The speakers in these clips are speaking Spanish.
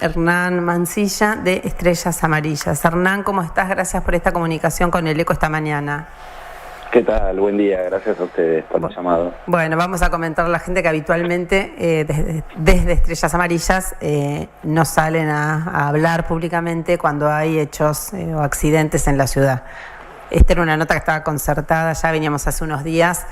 Hernán Mancilla de Estrellas Amarillas. Hernán, ¿cómo estás? Gracias por esta comunicación con el ECO esta mañana. ¿Qué tal? Buen día, gracias a ustedes por el llamado. Bueno, vamos a comentar a la gente que habitualmente desde Estrellas Amarillas no salen a hablar públicamente cuando hay hechos o accidentes en la ciudad. Esta era una nota que estaba concertada, ya veníamos hace unos días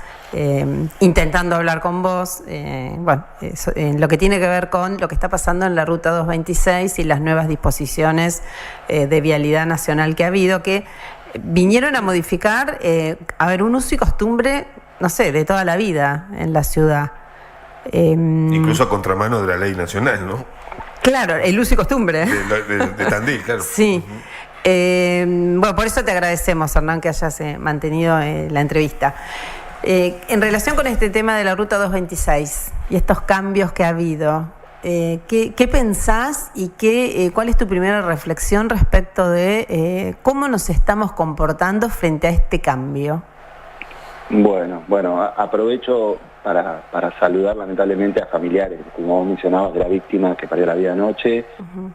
intentando hablar con vos, en lo que tiene que ver con lo que está pasando en la Ruta 226 y las nuevas disposiciones de vialidad nacional que ha habido, que vinieron a modificar, un uso y costumbre, no sé, de toda la vida en la ciudad. Incluso a contramano de la ley nacional, ¿no? Claro, el uso y costumbre. De Tandil, claro. Sí. Por eso te agradecemos, Hernán, que hayas mantenido la entrevista. En relación con este tema de la Ruta 226 y estos cambios que ha habido, ¿qué pensás y cuál es tu primera reflexión respecto de cómo nos estamos comportando frente a este cambio? Bueno, aprovecho para saludar lamentablemente a familiares, como vos mencionabas, de la víctima que perdió la vida anoche,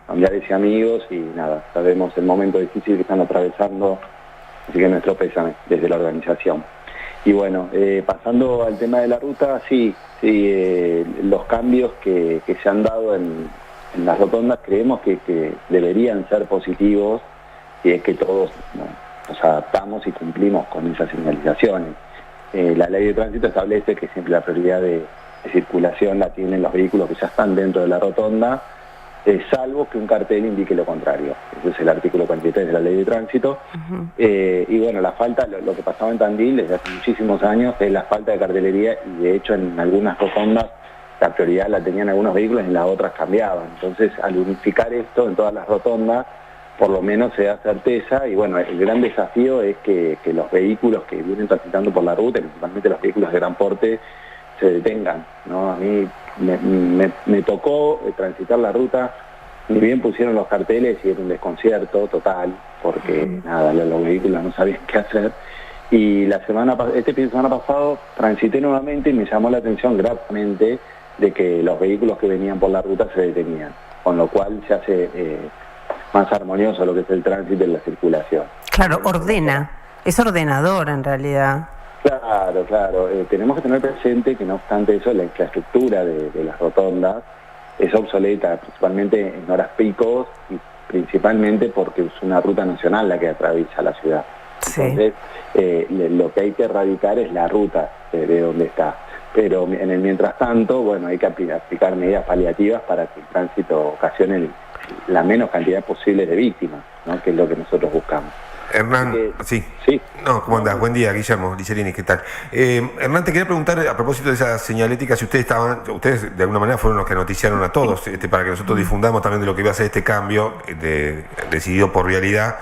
familiares y amigos, y nada, sabemos el momento difícil que están atravesando, así que nuestro pésame desde la organización. Y bueno, pasando al tema de la ruta, sí, los cambios que se han dado en las rotondas creemos que deberían ser positivos, y es que todos nos adaptamos y cumplimos con esas señalizaciones. La ley de tránsito establece que siempre la prioridad de circulación la tienen los vehículos que ya están dentro de la rotonda, salvo que un cartel indique lo contrario. Ese es el artículo 43 de la ley de tránsito. Y bueno, la falta, lo que pasaba en Tandil desde hace muchísimos años es la falta de cartelería, y de hecho en algunas rotondas la prioridad la tenían algunos vehículos y en las otras cambiaban. Entonces, al unificar esto en todas las rotondas, por lo menos se da certeza, y bueno, el gran desafío es que los vehículos que vienen transitando por la ruta, principalmente los vehículos de gran porte, se detengan, ¿no? A mí me tocó transitar la ruta, ni bien pusieron los carteles y era un desconcierto total, porque nada, los vehículos no sabían qué hacer. Y este fin de semana pasado transité nuevamente y me llamó la atención gratamente de que los vehículos que venían por la ruta se detenían, con lo cual se hace más armonioso lo que es el tránsito y la circulación. Claro, es ordenador en realidad. Claro. Tenemos que tener presente que no obstante eso, la infraestructura de las rotondas es obsoleta, principalmente en horas picos y principalmente porque es una ruta nacional la que atraviesa la ciudad. Sí. Entonces, lo que hay que erradicar es la ruta de donde está. Pero en el mientras tanto, bueno, hay que aplicar medidas paliativas para que el tránsito ocasione la menos cantidad posible de víctimas, ¿no? Que es lo que nosotros buscamos. Hernán, sí. No, ¿cómo andás? Buen día, Guillermo Licerini, ¿qué tal? Hernán, te quería preguntar a propósito de esa señalética, si ustedes de alguna manera fueron los que noticiaron a todos, para que nosotros difundamos también de lo que iba a ser este cambio decidido por Vialidad.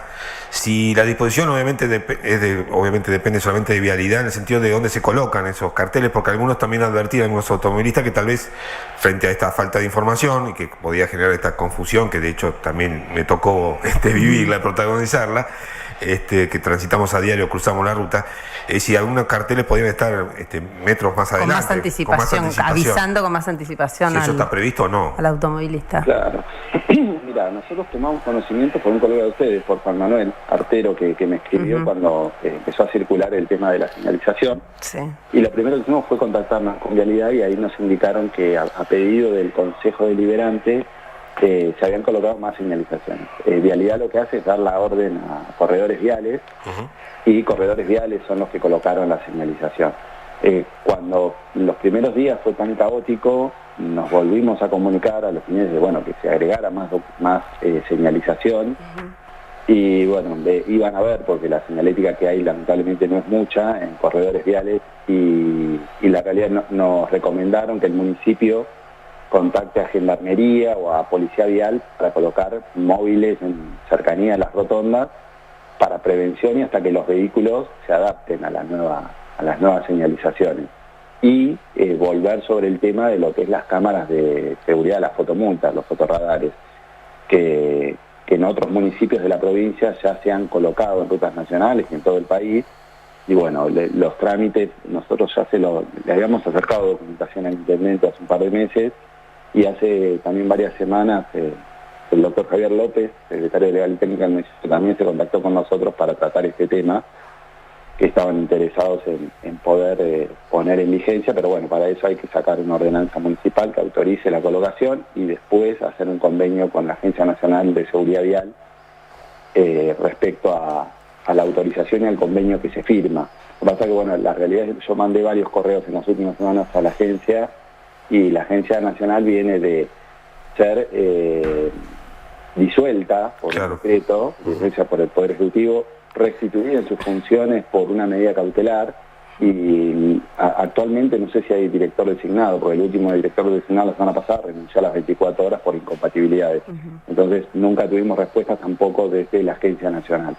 Si la disposición obviamente depende solamente de Vialidad, en el sentido de dónde se colocan esos carteles, porque algunos también advertían, algunos automovilistas, que tal vez frente a esta falta de información y que podía generar esta confusión, que de hecho también me tocó vivirla, protagonizarla, que transitamos a diario, cruzamos la ruta, si algunos carteles podían estar metros más adelante. Con más anticipación, avisando con más anticipación. Si eso está previsto o no. Al automovilista. Claro. Mira, nosotros tomamos conocimiento por un colega de ustedes, por Juan Manuel Artero, que me escribió cuando empezó a circular el tema de la señalización. Sí. Y lo primero que hicimos fue contactarnos con Vialidad, y ahí nos indicaron que a pedido del Consejo Deliberante se habían colocado más señalizaciones. Vialidad lo que hace es dar la orden a corredores viales, y corredores viales son los que colocaron la señalización. Cuando los primeros días fue tan caótico, nos volvimos a comunicar a los fines de que se agregara más señalización, y bueno, iban a ver, porque la señalética que hay lamentablemente no es mucha en corredores viales, y la realidad nos recomendaron que el municipio contacte a Gendarmería o a Policía Vial para colocar móviles en cercanía a las rotondas para prevención, y hasta que los vehículos se adapten a las nuevas señalizaciones. Y volver sobre el tema de lo que es las cámaras de seguridad, las fotomultas, los fotorradares, que en otros municipios de la provincia ya se han colocado en rutas nacionales y en todo el país. Y bueno, los trámites, nosotros ya le habíamos acercado documentación al intendente hace un par de meses, y hace también varias semanas el doctor Javier López, secretario de Legal y Técnica del municipio, también se contactó con nosotros para tratar este tema, que estaban interesados en poder poner en vigencia, pero bueno, para eso hay que sacar una ordenanza municipal que autorice la colocación y después hacer un convenio con la Agencia Nacional de Seguridad Vial respecto a la autorización y al convenio que se firma. Lo que pasa es que, bueno, la realidad es que yo mandé varios correos en las últimas semanas a la agencia y la Agencia Nacional viene de ser disuelta por el decreto, por el Poder Ejecutivo, restituida en sus funciones por una medida cautelar y actualmente no sé si hay director designado, porque el último director designado la semana pasada renunció a las 24 horas por incompatibilidades. Entonces nunca tuvimos respuesta tampoco desde la Agencia Nacional.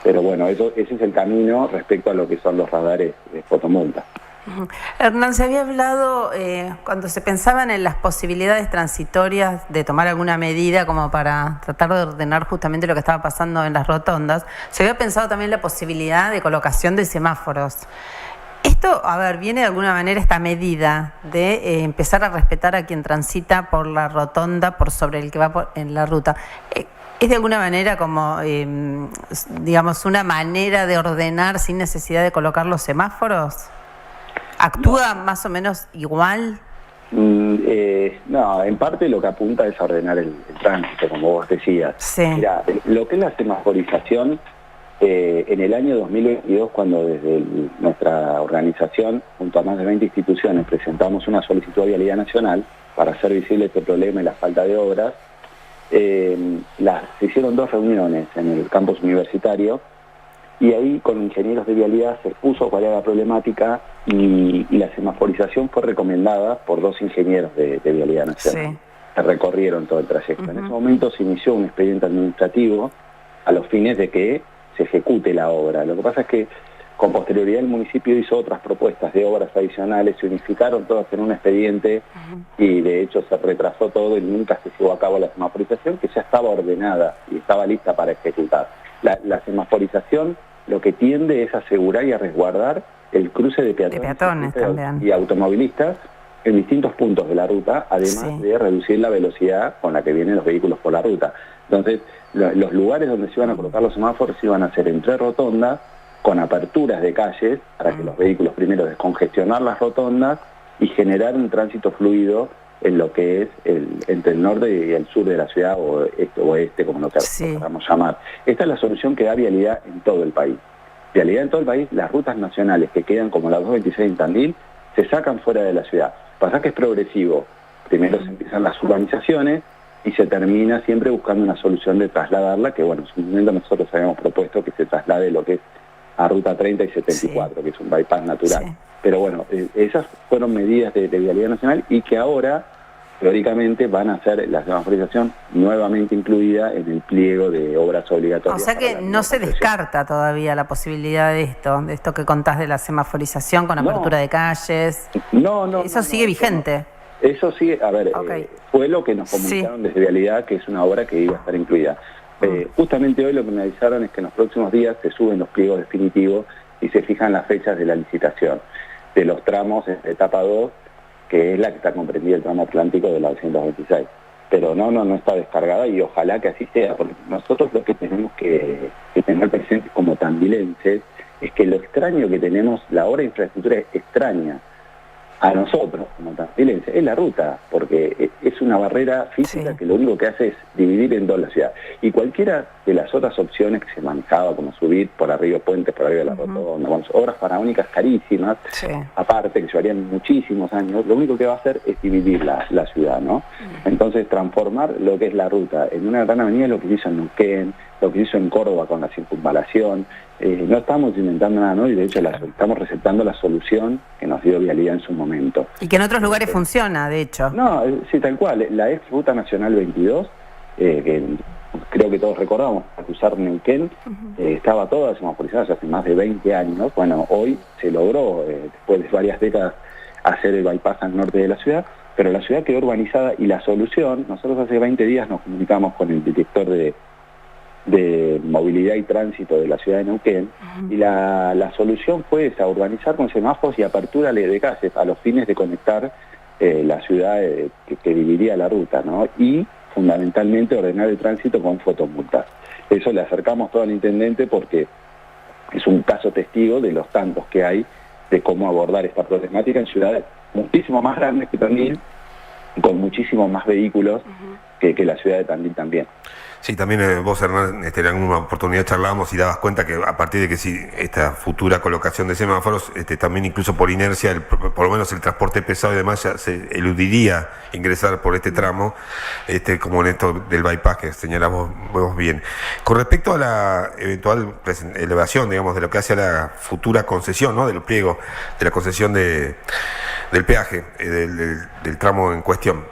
Pero bueno, ese es el camino respecto a lo que son los radares de fotomulta. Hernán, se había hablado, cuando se pensaban en las posibilidades transitorias de tomar alguna medida como para tratar de ordenar justamente lo que estaba pasando en las rotondas, se había pensado también la posibilidad de colocación de semáforos. Esto, a ver, viene de alguna manera esta medida de empezar a respetar a quien transita por la rotonda, por sobre el que va en la ruta. ¿Es de alguna manera como, digamos, una manera de ordenar sin necesidad de colocar los semáforos? ¿Actúa más o menos igual? No, en parte lo que apunta es a ordenar el tránsito, como vos decías. Sí. Mirá, lo que es la semaforización, en el año 2022, cuando desde nuestra organización, junto a más de 20 instituciones, presentamos una solicitud a Vialidad Nacional para hacer visible este problema y la falta de obras, se hicieron 2 reuniones en el campus universitario, y ahí con ingenieros de vialidad se expuso cuál era la problemática y la semaforización fue recomendada por 2 ingenieros de vialidad nacional. Sí. Que recorrieron todo el trayecto. En ese momento se inició un expediente administrativo a los fines de que se ejecute la obra. Lo que pasa es que con posterioridad el municipio hizo otras propuestas de obras adicionales, se unificaron todas en un expediente y de hecho se retrasó todo y nunca se llevó a cabo la semaforización, que ya estaba ordenada y estaba lista para ejecutar. La semaforización lo que tiende es asegurar y a resguardar el cruce de peatones también, y automovilistas en distintos puntos de la ruta, además de reducir la velocidad con la que vienen los vehículos por la ruta. Entonces, los lugares donde se iban a colocar los semáforos iban a ser entre rotondas, con aperturas de calles, para que los vehículos primero descongestionar las rotondas y generar un tránsito fluido en lo que es entre el norte y el sur de la ciudad, o oeste, como lo queramos llamar. Esta es la solución que da Vialidad en todo el país. Vialidad en todo el país, las rutas nacionales que quedan como la 226 en Tandil, se sacan fuera de la ciudad. Pasa que es progresivo. Primero se empiezan las urbanizaciones y se termina siempre buscando una solución de trasladarla, que bueno, en su momento nosotros habíamos propuesto que se traslade lo que es a Ruta 30 y 74, que es un bypass natural. Pero bueno, esas fueron medidas de Vialidad Nacional y que ahora, teóricamente, van a ser la semaforización nuevamente incluida en el pliego de obras obligatorias. O sea que no se descarta todavía la posibilidad de esto que contás de la semaforización con apertura de calles. No. Eso sigue vigente. Eso sigue, a ver, fue lo que nos comunicaron desde Vialidad, que es una obra que iba a estar incluida. Justamente hoy lo que me avisaron es que en los próximos días se suben los pliegos definitivos y se fijan las fechas de la licitación de los tramos en etapa 2, que es la que está comprendida el tramo atlántico de la 226. Pero no está descargada y ojalá que así sea, porque nosotros lo que tenemos que tener presente como tandilenses es que lo extraño que tenemos, la obra de infraestructura es extraña a nosotros como tandilenses, es la ruta, porque es una barrera física que lo único que hace es dividir en dos la ciudad. Y cualquiera de las otras opciones que se manejaba, como subir por arriba puentes, por arriba de la rotonda, con obras faraónicas carísimas, aparte que llevarían muchísimos años, lo único que va a hacer es dividir la ciudad, ¿no? Entonces transformar lo que es la ruta en una gran avenida es lo que se hizo en Neuquén, lo que se hizo en Córdoba con la circunvalación. No estamos inventando nada, ¿no? Y de hecho estamos recetando la solución que nos dio Vialidad en su momento. Y que en otros lugares funciona, de hecho. No, sí, tal cual. La ex Ruta Nacional 22, que creo que todos recordamos, a cruzar Neuquén, estaba toda semaforizada hace más de 20 años. Bueno, hoy se logró, después de varias décadas, hacer el bypass al norte de la ciudad, pero la ciudad quedó urbanizada y la solución, nosotros hace 20 días nos comunicamos con el director de movilidad y tránsito de la ciudad de Neuquén, y la solución fue esa, urbanizar con semáforos y apertura de calles a los fines de conectar la ciudad que dividía la ruta, ¿no? Y fundamentalmente ordenar el tránsito con fotomultas. Eso le acercamos todo al intendente porque es un caso testigo de los tantos que hay de cómo abordar esta problemática en ciudades muchísimo más grandes que Tandil, con muchísimos más vehículos que la ciudad de Tandil también. Sí, también vos, Hernán, en alguna oportunidad charlábamos y dabas cuenta que a partir de que si esta futura colocación de semáforos, también incluso por inercia, por lo menos el transporte pesado y demás ya se eludiría ingresar por este tramo, como en esto del bypass que señalás vos bien. Con respecto a la eventual elevación, digamos, de lo que hace a la futura concesión, ¿no?, del pliego, de la concesión del peaje, del tramo en cuestión,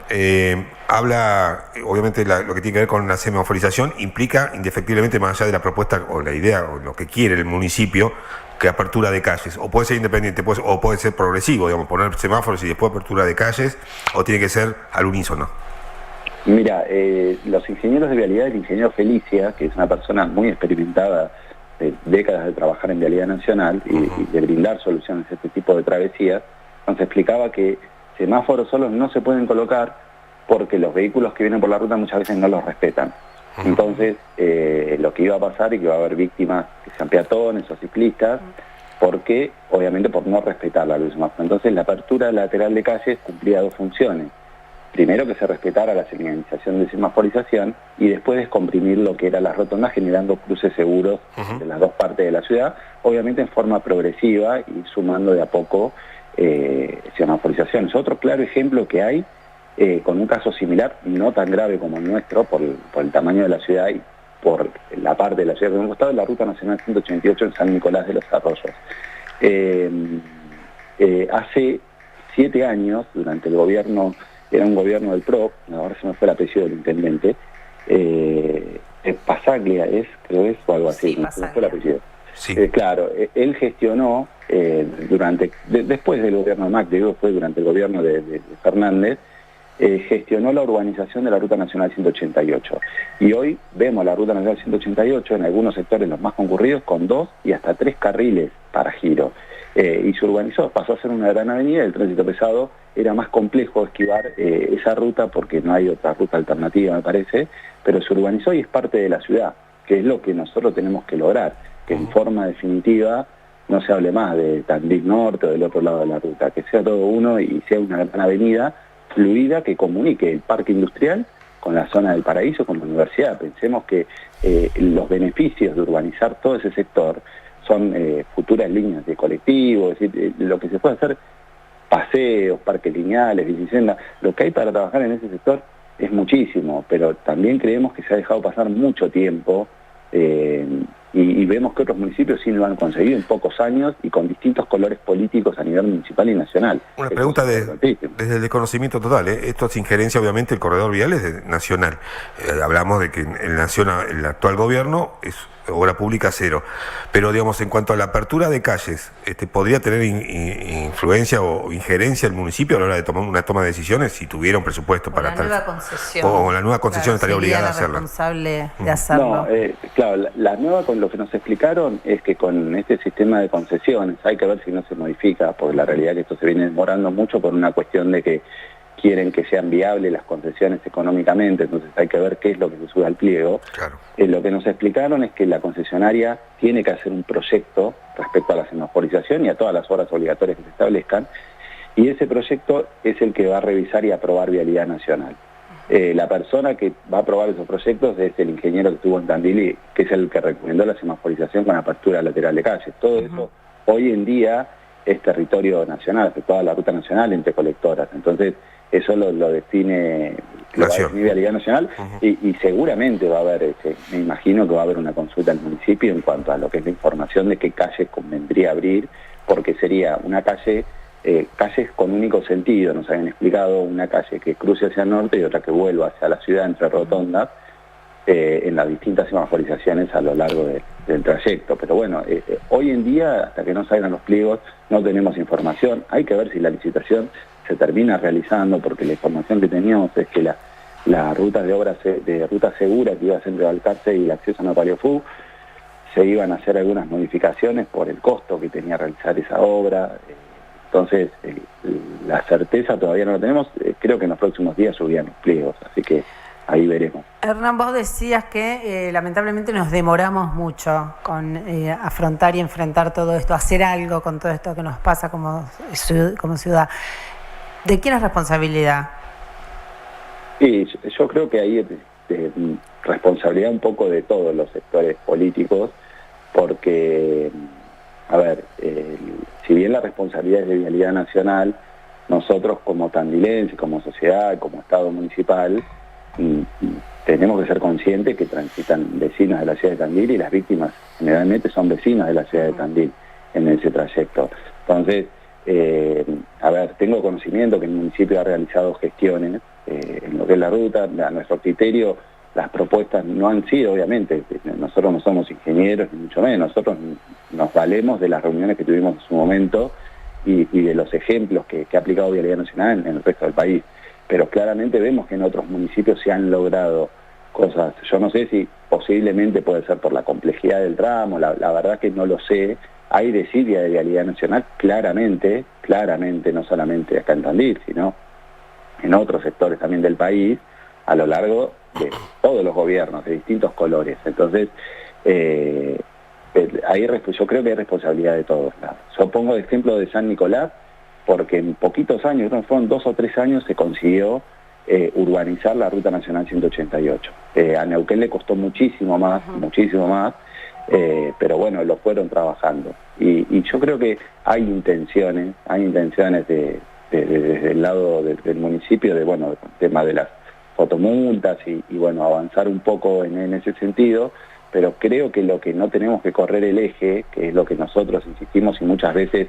habla, obviamente, lo que tiene que ver con la semaforización implica indefectiblemente, más allá de la propuesta o la idea o lo que quiere el municipio, que apertura de calles, o puede ser independiente, o puede ser progresivo, digamos, poner semáforos y después apertura de calles, o tiene que ser al unísono. Mira, los ingenieros de vialidad, el ingeniero Felicia, que es una persona muy experimentada, de décadas de trabajar en vialidad nacional y de brindar soluciones a este tipo de travesías, nos explicaba que semáforos solos no se pueden colocar porque los vehículos que vienen por la ruta muchas veces no los respetan. Entonces, lo que iba a pasar es que iba a haber víctimas que sean peatones o ciclistas, porque, obviamente, por no respetar la luz semáforo. Entonces, la apertura lateral de calles cumplía dos funciones. Primero, que se respetara la señalización de semaforización, y después descomprimir lo que eran las rotondas, generando cruces seguros de las dos partes de la ciudad, obviamente en forma progresiva y sumando de a poco semaforizaciones. Otro claro ejemplo que hay, con un caso similar, no tan grave como el nuestro, por el tamaño de la ciudad y por la parte de la ciudad que hemos costado, es la Ruta Nacional 188 en San Nicolás de los Arroyos. Hace 7 años, durante el gobierno, era un gobierno del PRO, ahora se me fue el apellido del intendente, Pasaglia creo o algo así, sí, se me fue el apellido. Sí. Claro, él gestionó, después del gobierno de Macri, fue durante el gobierno de Fernández, gestionó la urbanización de la Ruta Nacional 188. Y hoy vemos la Ruta Nacional 188 en algunos sectores los más concurridos con 2 y hasta 3 carriles para giro. Y se urbanizó, pasó a ser una gran avenida, el tránsito pesado era más complejo esquivar esa ruta porque no hay otra ruta alternativa, me parece, pero se urbanizó y es parte de la ciudad, que es lo que nosotros tenemos que lograr, que en forma definitiva no se hable más de Tandil Norte o del otro lado de la ruta, que sea todo uno y sea una gran avenida fluida que comunique el parque industrial con la zona del Paraíso, con la universidad. Pensemos que los beneficios de urbanizar todo ese sector son futuras líneas de colectivo, es decir, lo que se puede hacer, paseos, parques lineales, bicisendas, lo que hay para trabajar en ese sector es muchísimo, pero también creemos que se ha dejado pasar mucho tiempo y vemos que otros municipios sí lo han conseguido en pocos años y con distintos colores políticos a nivel municipal y nacional. Una pregunta desde el desconocimiento total, esto es injerencia, obviamente, el corredor vial es nacional. Hablamos de que el actual gobierno es obra pública cero, pero digamos, en cuanto a la apertura de calles, ¿podría tener influencia o injerencia el municipio a la hora de tomar una toma de decisiones si tuviera un presupuesto para tal? O la nueva concesión, claro, estaría obligada a hacerla. Responsable de hacerlo. No, claro, la nueva, con lo que nos explicaron es que con este sistema de concesiones hay que ver si no se modifica, porque la realidad es que esto se viene demorando mucho por una cuestión de que quieren que sean viables las concesiones económicamente, entonces hay que ver qué es lo que se sube al pliego. Claro. Lo que nos explicaron es que la concesionaria tiene que hacer un proyecto respecto a la semaforización y a todas las obras obligatorias que se establezcan, y ese proyecto es el que va a revisar y aprobar Vialidad Nacional. La persona que va a aprobar esos proyectos es el ingeniero que estuvo en Tandil, que es el que recomendó la semaforización con apertura lateral de calles. Todo eso hoy en día es territorio nacional, afectado a la ruta nacional entre colectoras. Entonces, eso lo define Vialidad Nacional y seguramente va a haber, me imagino que va a haber una consulta al municipio en cuanto a lo que es la información de qué calle convendría abrir, porque sería una calle, calles con único sentido, nos habían explicado, una calle que cruce hacia el norte y otra que vuelva hacia la ciudad entre rotondas, en las distintas semaforizaciones a lo largo del trayecto. Pero bueno, hoy en día, hasta que no salgan los pliegos, no tenemos información. Hay que ver si la licitación se termina realizando, porque la información que teníamos es que la ruta de obra de ruta segura que iba a ser entre Balcarce y el acceso a Napaliofú, se iban a hacer algunas modificaciones por el costo que tenía realizar esa obra. Entonces, la certeza todavía no la tenemos. Creo que en los próximos días subían los pliegos, así que ahí veremos. Hernán, vos decías que lamentablemente nos demoramos mucho con afrontar y enfrentar todo esto, hacer algo con todo esto que nos pasa como ciudad. ¿De quién es responsabilidad? Sí, yo creo que ahí es responsabilidad un poco de todos los sectores políticos, porque, a ver, si bien la responsabilidad es de Vialidad Nacional, nosotros como tandilenses, como sociedad, como Estado municipal, tenemos que ser conscientes que transitan vecinos de la ciudad de Tandil y las víctimas generalmente son vecinos de la ciudad de Tandil en ese trayecto. Entonces, a ver, tengo conocimiento que el municipio ha realizado gestiones en lo que es la ruta. A nuestro criterio, las propuestas no han sido, obviamente, nosotros no somos ingenieros ni mucho menos, nosotros nos valemos de las reuniones que tuvimos en su momento y de los ejemplos que ha aplicado Vialidad Nacional en el resto del país. Pero claramente vemos que en otros municipios se han logrado cosas. Yo no sé si posiblemente puede ser por la complejidad del tramo, la verdad que no lo sé. Hay desidia de Vialidad Nacional claramente, no solamente acá en Tandil, sino en otros sectores también del país, a lo largo de todos los gobiernos, de distintos colores. Entonces, ahí yo creo que hay responsabilidad de todos lados. Yo pongo el ejemplo de San Nicolás, porque en poquitos años, no fueron 2 o 3 años, se consiguió urbanizar la Ruta Nacional 188. A Neuquén le costó muchísimo más, pero bueno, lo fueron trabajando. Y yo creo que hay intenciones desde el lado del municipio, el tema de las fotomultas y bueno, avanzar un poco en ese sentido, pero creo que lo que no tenemos que correr el eje, que es lo que nosotros insistimos y muchas veces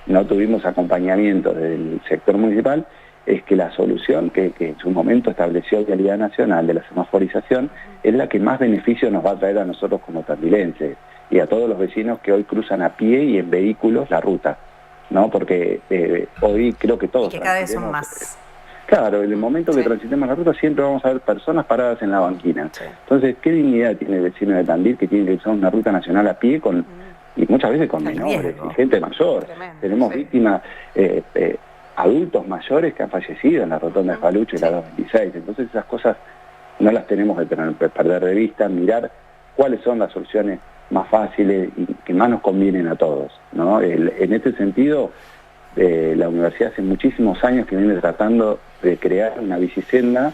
no tuvimos acompañamiento del sector municipal, es que la solución que en su momento estableció Vialidad Nacional de la semaforización es la que más beneficio nos va a traer a nosotros como tandilenses y a todos los vecinos que hoy cruzan a pie y en vehículos la ruta, ¿no? Porque hoy creo que todos... Y que cada vez son más. Claro, en el momento que transitemos la ruta siempre vamos a ver personas paradas en la banquina. Sí. Entonces, ¿qué dignidad tiene el vecino de Tandil que tiene que usar una ruta nacional a pie con... y muchas veces con menores y gente mayor? Tremendo, tenemos víctimas, adultos mayores que han fallecido en la rotonda de Falucho y la 226. Entonces esas cosas no las tenemos que perder de vista, mirar cuáles son las soluciones más fáciles y que más nos convienen a todos, ¿no? En este sentido, la universidad hace muchísimos años que viene tratando de crear una bicisenda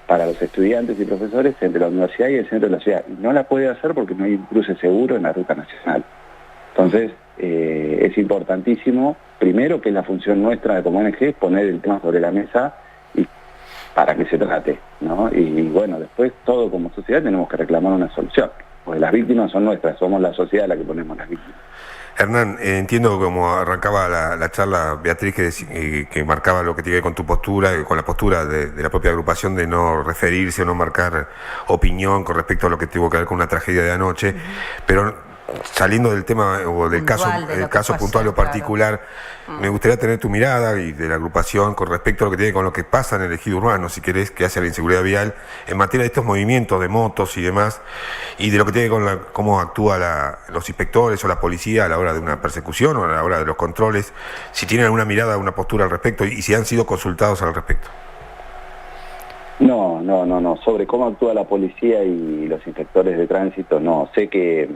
para los estudiantes y profesores entre la universidad y el centro de la ciudad. Y no la puede hacer porque no hay un cruce seguro en la ruta nacional. Entonces, es importantísimo, primero, que es la función nuestra como ONG, poner el tema sobre la mesa y para que se trate, ¿no? Y bueno, después todo como sociedad tenemos que reclamar una solución, porque las víctimas son nuestras, somos la sociedad la que ponemos las víctimas. Hernán, entiendo como arrancaba la charla Beatriz, que marcaba lo que tiene que ver con tu postura, con la postura de la propia agrupación de no referirse o no marcar opinión con respecto a lo que tuvo que ver con una tragedia de anoche, pero saliendo del tema o del caso puntual o particular, me gustaría tener tu mirada y de la agrupación con respecto a lo que tiene con lo que pasa en el ejido urbano, si querés, que hace la inseguridad vial en materia de estos movimientos de motos y demás, y de lo que tiene con cómo actúa los inspectores o la policía a la hora de una persecución o a la hora de los controles, si tienen alguna mirada, una postura al respecto y si han sido consultados al respecto. No, sobre cómo actúa la policía y los inspectores de tránsito, no, sé que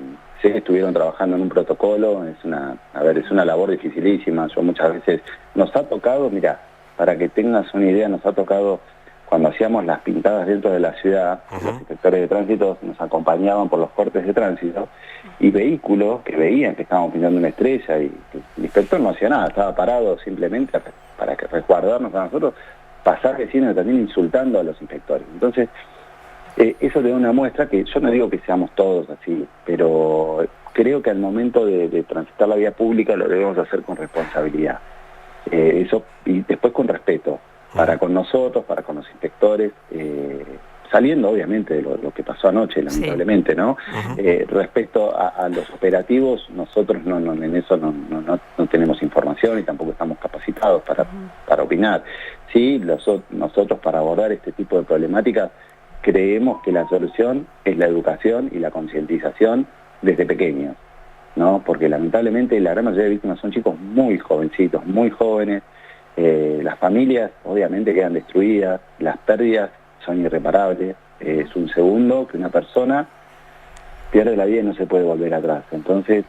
estuvieron trabajando en un protocolo, es una labor dificilísima. Yo muchas veces nos ha tocado, mira, para que tengas una idea, nos ha tocado cuando hacíamos las pintadas dentro de la ciudad, los inspectores de tránsito nos acompañaban por los cortes de tránsito y vehículos que veían que estábamos pintando una estrella y el inspector no hacía nada, estaba parado simplemente para que resguardarnos a nosotros, pasar vecinos también insultando a los inspectores. Entonces, eso te da una muestra que yo no digo que seamos todos así, pero creo que al momento de transitar la vía pública lo debemos hacer con responsabilidad. Eso, y después con respeto, para con nosotros, para con los inspectores, saliendo obviamente de lo que pasó anoche, lamentablemente, ¿no? Respecto a los operativos, nosotros en eso no tenemos información y tampoco estamos capacitados para opinar. Sí, nosotros para abordar este tipo de problemáticas creemos que la solución es la educación y la concientización desde pequeños, ¿no? Porque lamentablemente la gran mayoría de víctimas son chicos muy jovencitos, muy jóvenes, las familias obviamente quedan destruidas, las pérdidas son irreparables, es un segundo que una persona pierde la vida y no se puede volver atrás. Entonces,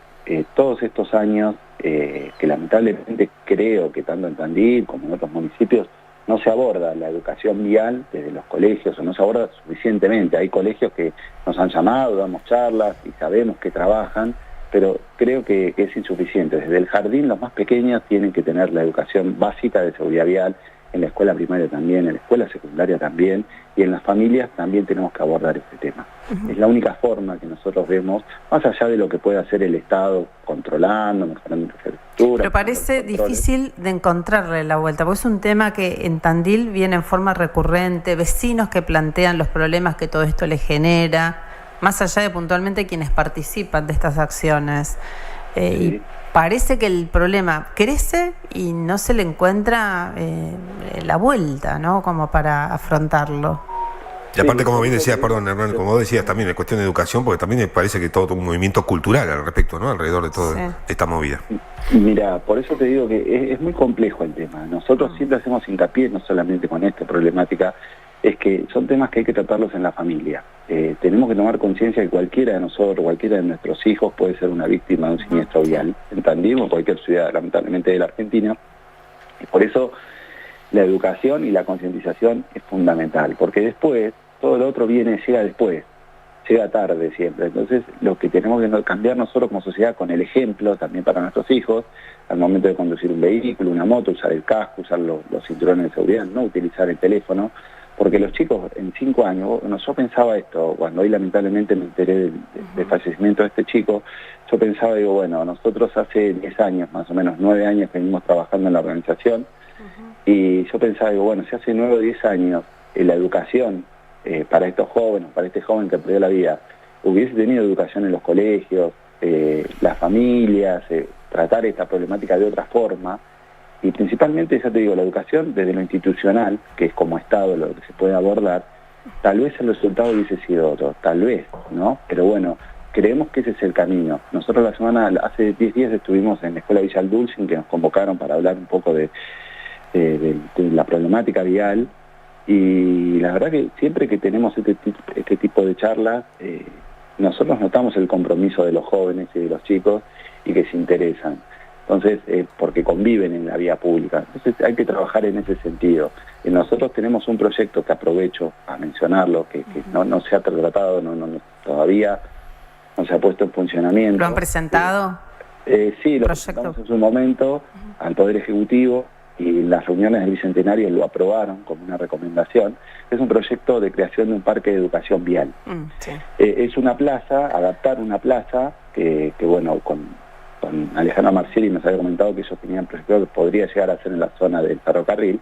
todos estos años que lamentablemente creo que tanto en Tandil como en otros municipios no se aborda la educación vial desde los colegios, o no se aborda suficientemente. Hay colegios que nos han llamado, damos charlas y sabemos que trabajan, pero creo que es insuficiente. Desde el jardín los más pequeños tienen que tener la educación básica de seguridad vial, en la escuela primaria también, en la escuela secundaria también, y en las familias también tenemos que abordar este tema. Es la única forma que nosotros vemos, más allá de lo que puede hacer el Estado controlando, mejorando infraestructura. Pero parece difícil de encontrarle la vuelta, porque es un tema que en Tandil viene en forma recurrente, vecinos que plantean los problemas que todo esto les genera, más allá de puntualmente quienes participan de estas acciones. Sí. Y parece que el problema crece y no se le encuentra la vuelta, ¿no? Como para afrontarlo. Y aparte, como bien decías, perdón, Hernán, como vos decías, también es cuestión de educación, porque también me parece que todo un movimiento cultural al respecto, ¿no? Alrededor de toda esta movida. Mira, por eso te digo que es muy complejo el tema. Nosotros siempre hacemos hincapié, no solamente con esta problemática, es que son temas que hay que tratarlos en la familia. Tenemos que tomar conciencia que cualquiera de nosotros, cualquiera de nuestros hijos puede ser una víctima de un siniestro vial, en Tandil o en cualquier ciudad, lamentablemente, de la Argentina. Y por eso la educación y la concientización es fundamental, porque después todo lo otro llega después, llega tarde siempre. Entonces, lo que tenemos que cambiar nosotros como sociedad con el ejemplo también para nuestros hijos, al momento de conducir un vehículo, una moto, usar el casco, usar los cinturones de seguridad, no utilizar el teléfono, porque los chicos en 5 años, yo pensaba esto, cuando hoy lamentablemente me enteré del fallecimiento de este chico, yo pensaba, digo, bueno, nosotros hace 10 años, más o menos 9 años que venimos trabajando en la organización, y yo pensaba, digo, bueno, si hace 9 o 10 años la educación para estos jóvenes, para este joven que perdió la vida, hubiese tenido educación en los colegios, las familias, tratar esta problemática de otra forma, y principalmente, ya te digo, la educación desde lo institucional, que es como Estado lo que se puede abordar, tal vez el resultado hubiese sido otro, tal vez, ¿no? Pero bueno, creemos que ese es el camino. Nosotros hace 10 días estuvimos en la Escuela Villa Dulcin, que nos convocaron para hablar un poco de la problemática vial, y la verdad que siempre que tenemos este tipo de charlas, nosotros notamos el compromiso de los jóvenes y de los chicos y que se interesan. Entonces, porque conviven en la vía pública. Entonces hay que trabajar en ese sentido. Y nosotros tenemos un proyecto que aprovecho a mencionarlo, que no se ha tratado, todavía no se ha puesto en funcionamiento. ¿Lo han presentado? Sí, lo presentamos en su momento al Poder Ejecutivo, y las reuniones del Bicentenario lo aprobaron como una recomendación. Es un proyecto de creación de un parque de educación vial. Sí. Es una plaza, adaptar una plaza que bueno, con Alejandra Marcieli nos había comentado que ellos tenían proyecto que podría llegar a ser en la zona del ferrocarril,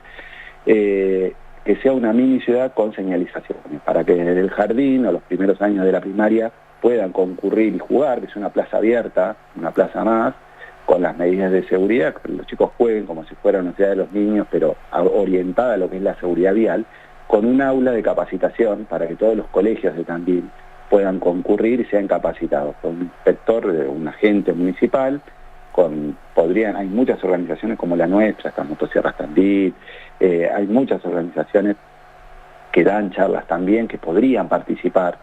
que sea una mini ciudad con señalizaciones, para que desde el jardín o los primeros años de la primaria puedan concurrir y jugar, que es una plaza abierta, una plaza más, con las medidas de seguridad, que los chicos jueguen como si fuera una ciudad de los niños, pero orientada a lo que es la seguridad vial, con un aula de capacitación para que todos los colegios de Tandil puedan concurrir y sean capacitados, con un inspector, un agente municipal, hay muchas organizaciones como la nuestra, está Motosierras Tandil, hay muchas organizaciones que dan charlas también, que podrían participar,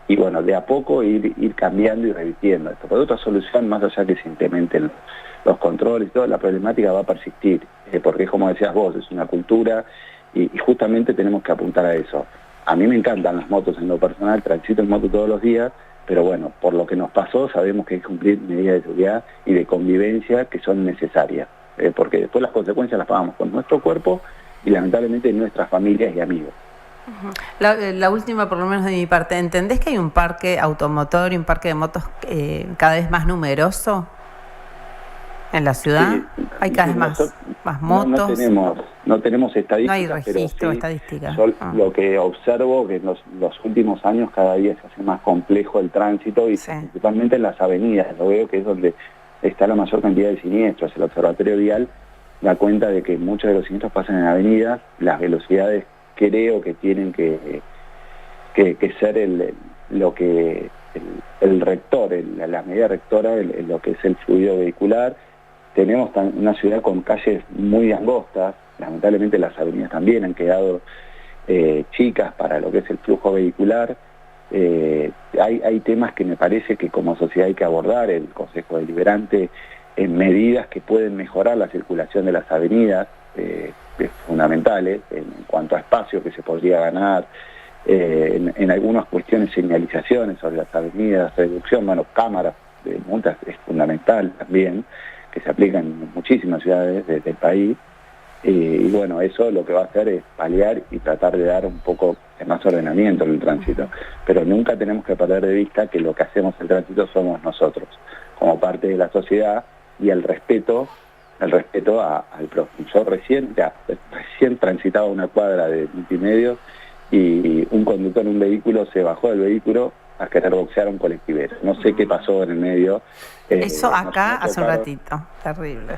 y bueno, de a poco ir cambiando y revirtiendo esto. Por otra solución, más allá que se implementen los controles y toda la problemática va a persistir, porque es como decías vos, es una cultura, y justamente tenemos que apuntar a eso. A mí me encantan las motos en lo personal, transito en moto todos los días, pero bueno, por lo que nos pasó sabemos que hay que cumplir medidas de seguridad y de convivencia que son necesarias, porque después las consecuencias las pagamos con nuestro cuerpo y lamentablemente nuestras familias y amigos. La última, por lo menos de mi parte, ¿entendés que hay un parque automotor y un parque de motos cada vez más numeroso en la ciudad? Sí, hay cada vez más motos. No tenemos estadísticas. No hay registro, pero sí, estadísticas. Yo lo que observo que en los últimos años cada día se hace más complejo el tránsito y principalmente en las avenidas. Lo veo que es donde está la mayor cantidad de siniestros. El Observatorio Vial da cuenta de que muchos de los siniestros pasan en avenidas, las velocidades creo que tienen que ser el rector, la medida rectora, lo que es el fluido vehicular. Tenemos una ciudad con calles muy angostas, lamentablemente las avenidas también han quedado chicas para lo que es el flujo vehicular. Hay temas que me parece que como sociedad hay que abordar, el Consejo Deliberante, en medidas que pueden mejorar la circulación de las avenidas, fundamentales, en cuanto a espacio que se podría ganar, en algunas cuestiones, señalizaciones sobre las avenidas, reducción, cámaras de multas es fundamental también, que se aplican en muchísimas ciudades del país, y bueno, eso lo que va a hacer es paliar y tratar de dar un poco de más ordenamiento en el tránsito, pero nunca tenemos que perder de vista que lo que hacemos en el tránsito somos nosotros, como parte de la sociedad, y el respeto al prójimo. Yo recién transitaba una cuadra de multimedios y un conductor de un vehículo se bajó del vehículo a querer boxear a un colectivero. No sé qué pasó en el medio. Eso acá hace un ratito, terrible.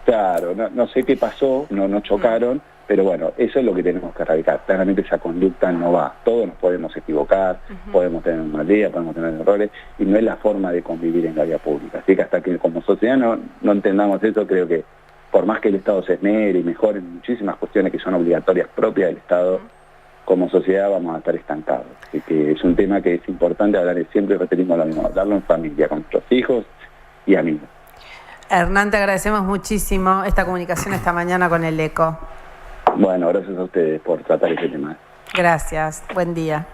Claro, no sé qué pasó, no chocaron, pero bueno, eso es lo que tenemos que erradicar. Claramente esa conducta no va. Todos nos podemos equivocar, podemos tener un mal día, podemos tener errores, y no es la forma de convivir en la vía pública. Así que hasta que como sociedad no entendamos eso, creo que por más que el Estado se esmere y mejore en muchísimas cuestiones que son obligatorias propias del Estado, como sociedad vamos a estar estancados. Así que es un tema que es importante hablar, siempre repetimos lo mismo, hablarlo en familia, con nuestros hijos y amigos. Hernán, te agradecemos muchísimo esta comunicación esta mañana con el ECO. Bueno, gracias a ustedes por tratar este tema. Gracias, buen día.